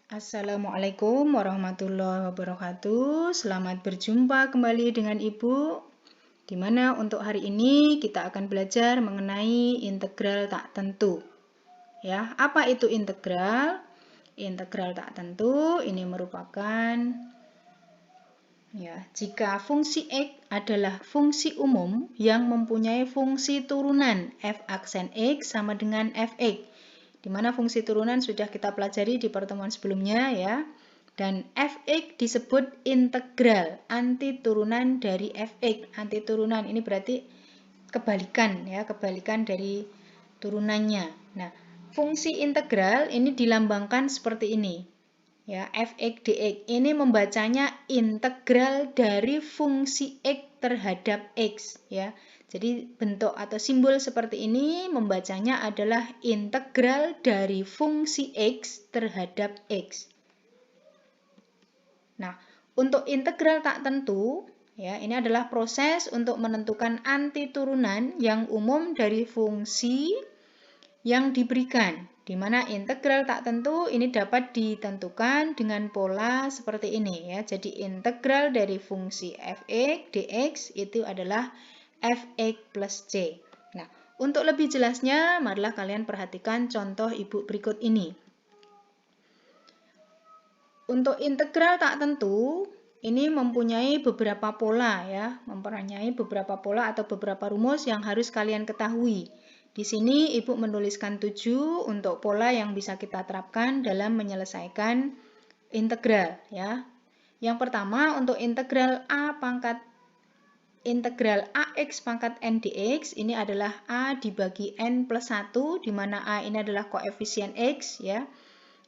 Assalamualaikum warahmatullahi wabarakatuh. Selamat berjumpa kembali dengan Ibu, di mana untuk hari ini kita akan belajar mengenai integral tak tentu. Ya, apa itu integral? Integral tak tentu ini merupakan jika fungsi X adalah fungsi umum yang mempunyai fungsi turunan f aksen X sama dengan fx, di mana fungsi turunan sudah kita pelajari di pertemuan sebelumnya ya. Dan fx disebut integral antiturunan dari fx. Antiturunan ini berarti kebalikan ya, kebalikan dari turunannya. Nah, fungsi integral ini dilambangkan seperti ini. Ya, fx dx ini membacanya integral dari fungsi x terhadap x ya. Jadi bentuk atau simbol seperti ini membacanya adalah integral dari fungsi x terhadap x. Nah, untuk integral tak tentu ya, ini adalah proses untuk menentukan antiturunan yang umum dari fungsi yang diberikan, di mana integral tak tentu ini dapat ditentukan dengan pola seperti ini ya. Jadi integral dari fungsi fx dx itu adalah fx plus c. Nah, untuk lebih jelasnya, marilah kalian perhatikan contoh Ibu berikut ini. Untuk integral tak tentu, ini mempunyai beberapa pola ya, mempunyai beberapa pola atau beberapa rumus yang harus kalian ketahui. Di sini Ibu menuliskan 7 untuk pola yang bisa kita terapkan dalam menyelesaikan integral ya. Yang pertama untuk integral integral ax pangkat n dx ini adalah a dibagi n plus 1, di mana a ini adalah koefisien x ya.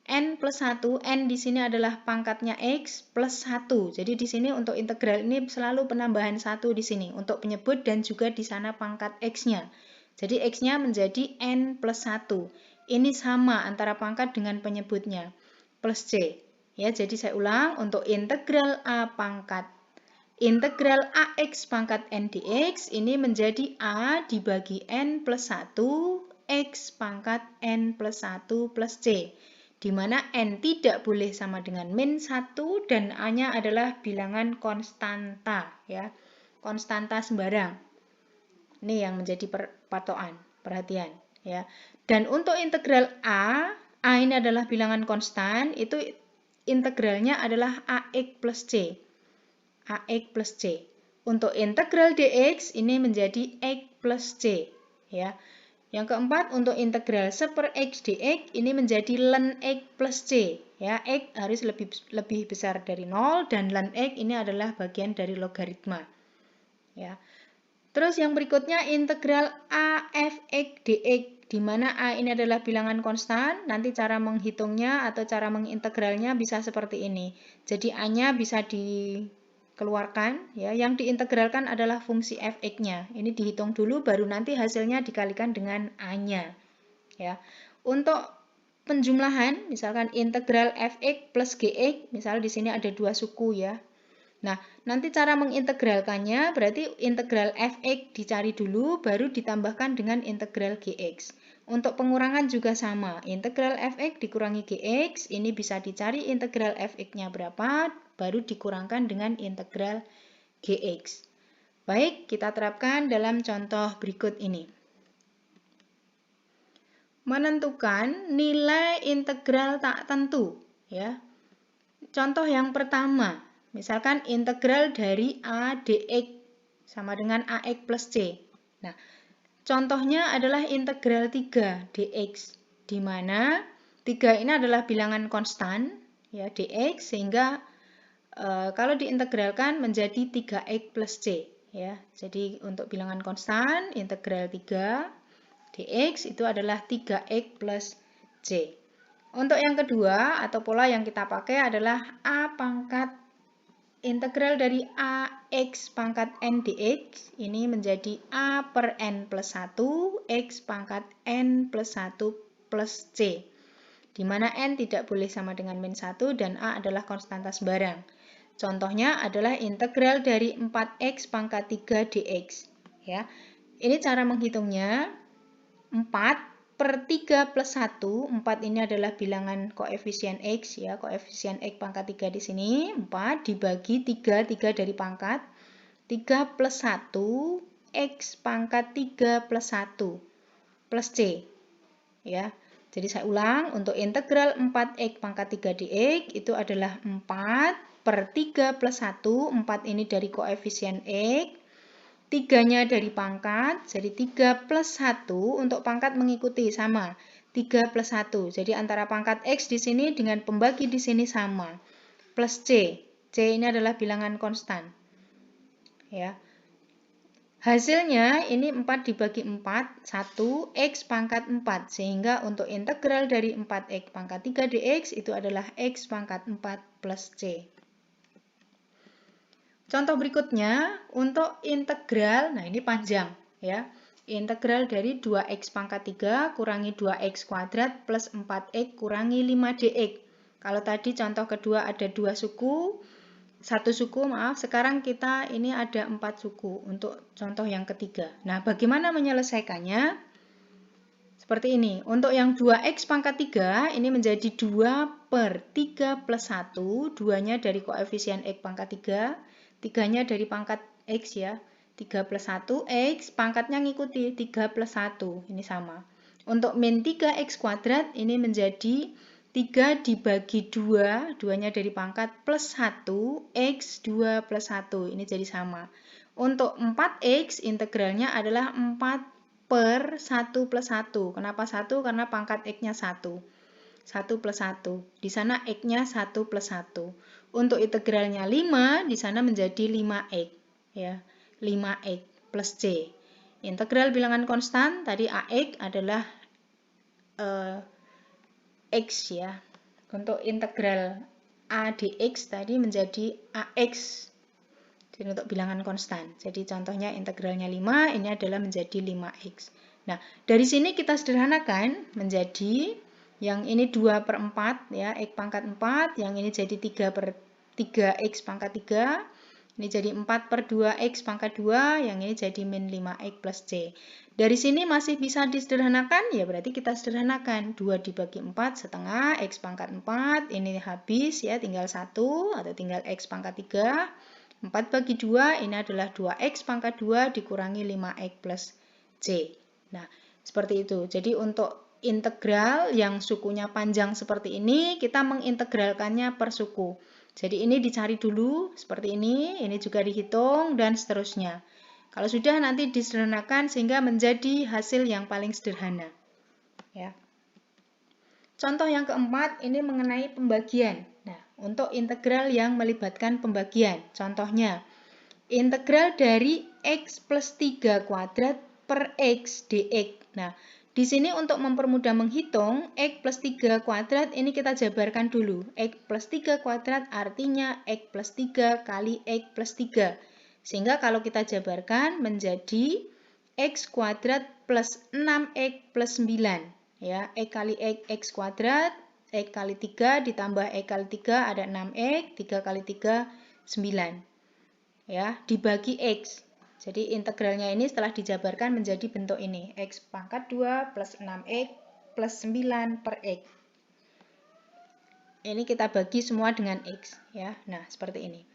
N plus 1, N di sini adalah pangkatnya X plus 1. Jadi di sini untuk integral ini selalu penambahan 1 di sini untuk penyebut dan juga di sana pangkat X-nya. Jadi X-nya menjadi N plus 1. Ini sama antara pangkat dengan penyebutnya. Plus C. Ya, jadi saya ulang untuk integral A pangkat. Integral AX pangkat N dx ini menjadi A dibagi N plus 1 X pangkat N plus 1 plus C, di mana N tidak boleh sama dengan min 1 dan A-nya adalah bilangan konstanta ya. Konstanta sembarang. Ini yang menjadi patokan, perhatian ya. Dan untuk integral A ini adalah bilangan konstan, itu integralnya adalah AX plus C. AX plus C. Untuk integral dx ini menjadi X plus C ya. Yang keempat untuk integral seper X dx ini menjadi ln X plus C ya. X harus lebih besar dari 0 dan ln X ini adalah bagian dari logaritma ya. Terus yang berikutnya integral a fx dx, di mana a ini adalah bilangan konstan. Nanti cara menghitungnya atau cara mengintegralnya bisa seperti ini. Jadi a-nya bisa dikeluarkan ya. Yang diintegralkan adalah fungsi fx-nya. Ini dihitung dulu baru nanti hasilnya dikalikan dengan a-nya ya. Untuk penjumlahan misalkan integral fx plus gx, misal di sini ada dua suku ya. Nah, nanti cara mengintegralkannya berarti integral fx dicari dulu baru ditambahkan dengan integral gx. Untuk pengurangan juga sama, integral fx dikurangi gx, ini bisa dicari integral fx-nya berapa, baru dikurangkan dengan integral gx. Baik, kita terapkan dalam contoh berikut ini. Menentukan nilai integral tak tentu ya. Contoh yang pertama, misalkan integral dari a dx sama dengan ax plus c. Nah, contohnya adalah integral 3 dx, di mana 3 ini adalah bilangan konstan ya dx, sehingga kalau diintegralkan menjadi 3x plus c ya. Jadi untuk bilangan konstan integral 3 dx itu adalah 3x plus c. Untuk yang kedua atau pola yang kita pakai adalah a pangkat integral dari ax pangkat n dx ini menjadi a per n plus 1 x pangkat n plus 1 plus c, di mana n tidak boleh sama dengan min 1 dan a adalah konstanta sembarang. Contohnya adalah integral dari 4x pangkat 3 dx ya. Ini cara menghitungnya. 4 per 3 plus 1, 4 ini adalah bilangan koefisien X ya, koefisien X pangkat 3 di sini, 4 dibagi 3, 3 dari pangkat, 3 plus 1, X pangkat 3 plus 1, plus C. Ya, jadi saya ulang, untuk integral 4X pangkat 3 dx itu adalah 4 per 3 plus 1, 4 ini dari koefisien X, 3-nya dari pangkat, jadi 3 plus 1 untuk pangkat mengikuti sama. 3 plus 1, jadi antara pangkat X di sini dengan pembagi di sini sama. Plus C, C ini adalah bilangan konstan. Ya. Hasilnya ini 4 dibagi 4, 1, X pangkat 4. Sehingga untuk integral dari 4X pangkat 3 dx itu adalah X pangkat 4 plus C. Contoh berikutnya untuk integral, nah ini panjang ya. Integral dari 2x pangkat 3 kurangi 2x kuadrat plus 4x kurangi 5 dx. Kalau tadi contoh kedua ada 2 suku, 1 suku maaf, sekarang kita ini ada 4 suku untuk contoh yang ketiga. Nah, bagaimana menyelesaikannya? Seperti ini. Untuk yang 2x pangkat 3 ini menjadi 2 per 3 plus 1, 2-nya dari koefisien x pangkat 3, 3-nya dari pangkat X ya. 3 plus 1, X pangkatnya ngikuti 3 plus 1. Ini sama. Untuk min 3X kuadrat ini menjadi 3 dibagi 2, 2-nya dari pangkat plus 1, X 2 plus 1. Ini jadi sama. Untuk 4X integralnya adalah 4 per 1 plus 1. Kenapa 1? Karena pangkat X-nya 1. 1 plus 1. Di sana X-nya 1 plus 1. Untuk integralnya 5, di sana menjadi 5x. Ya, 5x plus C. Integral bilangan konstan, tadi AX adalah X ya. Untuk integral A dx tadi menjadi AX. Jadi untuk bilangan konstan. Jadi contohnya integralnya 5, ini adalah menjadi 5x. Nah, dari sini kita sederhanakan menjadi yang ini 2 per 4 ya, X pangkat 4, yang ini jadi 3 per 3X pangkat 3, ini jadi 4 per 2X pangkat 2, yang ini jadi min 5X plus C. Dari sini masih bisa disederhanakan, ya berarti kita sederhanakan. 2 dibagi 4 setengah, X pangkat 4, ini habis ya, tinggal 1 atau tinggal X pangkat 3. 4 bagi 2, ini adalah 2X pangkat 2 dikurangi 5X plus C. Nah, seperti itu. Jadi untuk integral yang sukunya panjang seperti ini, kita mengintegralkannya per suku. Jadi ini dicari dulu seperti ini juga dihitung, dan seterusnya. Kalau sudah nanti disederhanakan sehingga menjadi hasil yang paling sederhana. Ya. Contoh yang keempat ini mengenai pembagian. Nah, untuk integral yang melibatkan pembagian, contohnya integral dari X plus 3 kuadrat per X dx. Nah, di sini untuk mempermudah menghitung, X plus 3 kuadrat ini kita jabarkan dulu. X plus 3 kuadrat artinya X plus 3 kali X plus 3. Sehingga kalau kita jabarkan menjadi X kuadrat plus 6X plus 9. Ya, X kali X kuadrat, X kali 3 ditambah X kali 3 ada 6X, 3 kali 3, 9. Ya, dibagi X. Jadi integralnya ini setelah dijabarkan menjadi bentuk ini. X pangkat 2 plus 6X plus 9 per X. Ini kita bagi semua dengan X. Ya, nah seperti ini.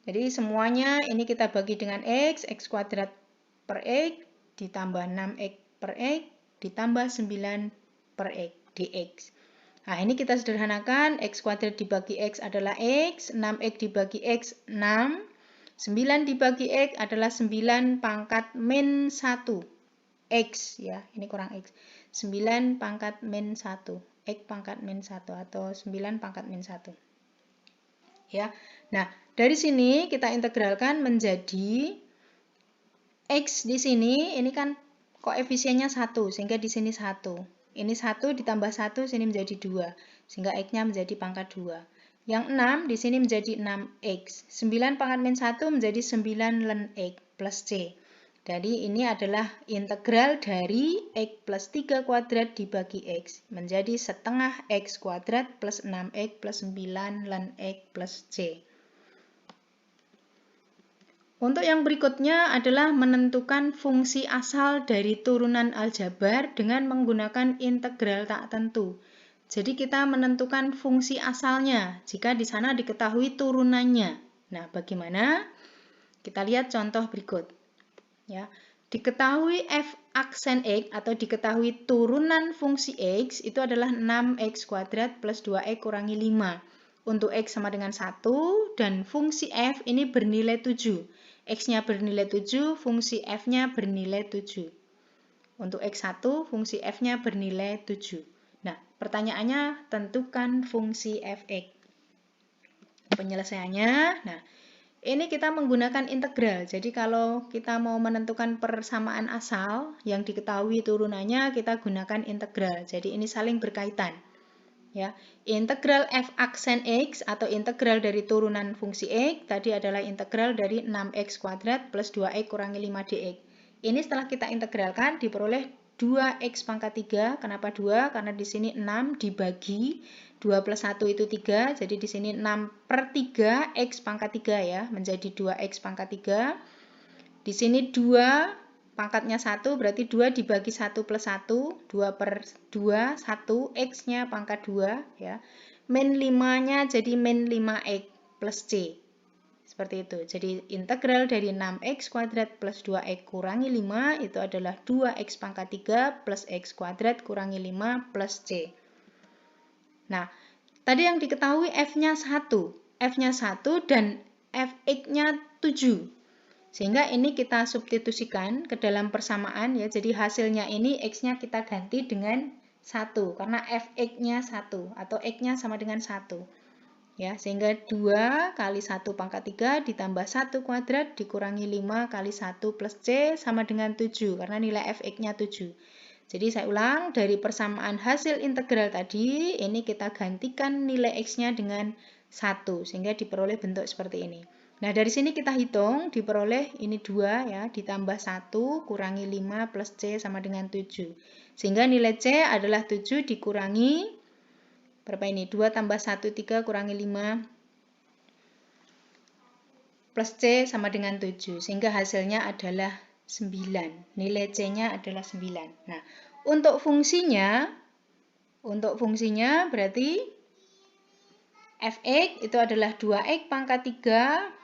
Jadi semuanya ini kita bagi dengan X, X kuadrat per X, ditambah 6X per X, ditambah 9 per X, dx. Nah, ini kita sederhanakan, X kuadrat dibagi X adalah X, 6X dibagi X, 6. 9 dibagi X adalah 9 pangkat min 1. X ya, ini kurang X. 9 pangkat min 1. X pangkat min 1 atau 9 pangkat min 1. Ya. Nah, dari sini kita integralkan menjadi X di sini, ini kan koefisiennya 1, sehingga di sini 1. Ini 1 ditambah 1, sini menjadi 2. Sehingga X-nya menjadi pangkat 2. Yang 6 di sini menjadi 6X. 9 pangkat min 1 menjadi 9 ln X plus C. Jadi ini adalah integral dari X plus 3 kuadrat dibagi X. Menjadi setengah X kuadrat plus 6X plus 9 ln X plus C. Untuk yang berikutnya adalah menentukan fungsi asal dari turunan aljabar dengan menggunakan integral tak tentu. Jadi kita menentukan fungsi asalnya jika di sana diketahui turunannya. Nah, bagaimana? Kita lihat contoh berikut. Ya, diketahui f aksen x atau diketahui turunan fungsi x itu adalah 6x kuadrat plus 2x kurangi 5. Untuk x sama dengan 1 dan fungsi f ini bernilai 7. X-nya bernilai 7, fungsi f-nya bernilai 7. Untuk x1, fungsi f-nya bernilai 7. Nah, pertanyaannya tentukan fungsi fx. Penyelesaiannya, nah, ini kita menggunakan integral. Jadi kalau kita mau menentukan persamaan asal yang diketahui turunannya, kita gunakan integral. Jadi ini saling berkaitan. Ya, integral f aksen x atau integral dari turunan fungsi x tadi adalah integral dari 6x kuadrat plus 2x kurangi 5 dx. Ini setelah kita integralkan diperoleh 2x pangkat 3. Kenapa 2? Karena di sini 6 dibagi 2 plus 1 itu 3. Jadi di sini 6/3 x pangkat 3 ya, menjadi 2x pangkat 3. Di sini 2 pangkatnya 1, berarti 2 dibagi 1 plus 1, 2 per 2, 1, x-nya pangkat 2, ya. Min 5-nya jadi min 5x plus c. Seperti itu. Jadi integral dari 6x kuadrat plus 2x kurangi 5 itu adalah 2x pangkat 3 plus x kuadrat kurangi 5 plus c. Nah, tadi yang diketahui f-nya 1. F-nya 1 dan fx-nya 7. Sehingga ini kita substitusikan ke dalam persamaan ya. Jadi hasilnya ini x-nya kita ganti dengan 1 karena fx-nya 1 atau x-nya sama dengan 1. Ya, sehingga 2 kali 1 pangkat 3 ditambah 1 kuadrat dikurangi 5 kali 1 plus c sama dengan 7 karena nilai fx-nya 7. Jadi saya ulang, dari persamaan hasil integral tadi ini kita gantikan nilai x-nya dengan 1 sehingga diperoleh bentuk seperti ini. Nah, dari sini kita hitung, diperoleh ini 2 ya, ditambah 1 kurangi 5 plus C sama dengan 7. Sehingga nilai C adalah 7 dikurangi, berapa ini? 2 tambah 1, 3 kurangi 5 plus C sama dengan 7. Sehingga hasilnya adalah 9. Nilai C-nya adalah 9. Nah, untuk fungsinya berarti fx itu adalah 2x pangkat 3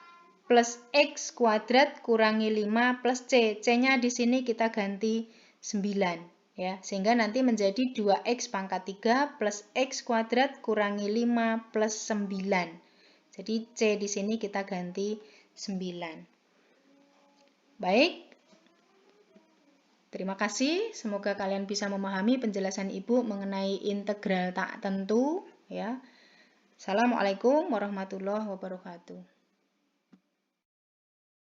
plus x kuadrat kurangi 5 plus c. C-nya di sini kita ganti 9 ya. Sehingga nanti menjadi 2x pangkat 3 plus x kuadrat kurangi 5 plus 9. Jadi c di sini kita ganti 9. Baik. Terima kasih. Semoga kalian bisa memahami penjelasan Ibu mengenai integral tak tentu ya. Assalamualaikum warahmatullahi wabarakatuh.